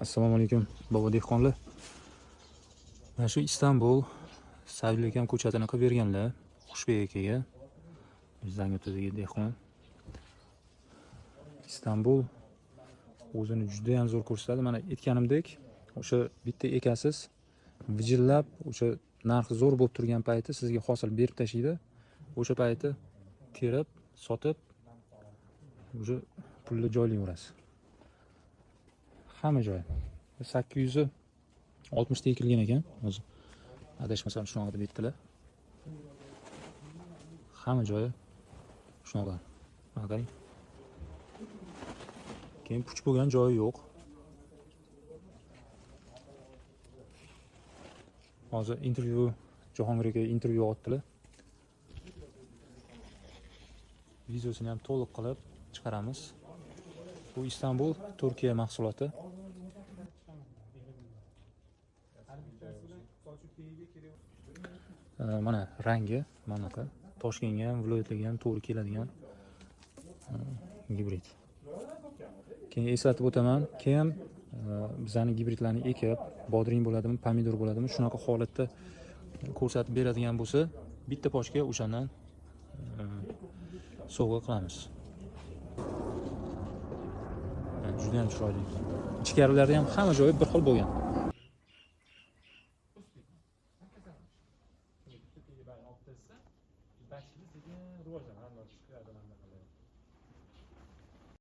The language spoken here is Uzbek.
Assalomu alaykum bobo dehqonlar. Mana shu Istanbul Savliakam ko'chatini qilib berganlar Xushbek akaga. Zangiotadagi dehqon. Istanbul o'zini juda ham zo'r ko'rsatadi. Mana aytganimdek, o'sha bitta ekasiz vijillab, o'sha narxi zo'r bo'lib turgan payti sizga hosil berib tashlaydi. O'sha payti terib, sotib, o'sha pulni joylayverasiz. Hamma joy 860 ta ekilgan ekan, hozir adashmasam shunaqa deb aytdilar. Hamma joyi shunaqa. Mana qarang. Keyin puch bo'lgan joyi yo'q. Hozir intervyu Jahongir aka intervyu oldilar. Videosini ham to'liq qilib chiqaramiz. Bu Istanbul Turkiya mahsuloti. Mana rangi mana bunaqa. Toshkentga ham, viloyatlarga ham to'g'ri keladigan gibrid. Keyin eslatib o'taman, keyin bizani gibridlarni ekib, bodring bo'ladimi, pomidor bo'ladimi, shunaqa holatda ko'rsatib beradigan bo'lsa, bitta pochka o'shandan sovg'a qilamiz. Juda ham chiroyli. Ichkarilarda ham hamma joyi bir xil bo'lgan.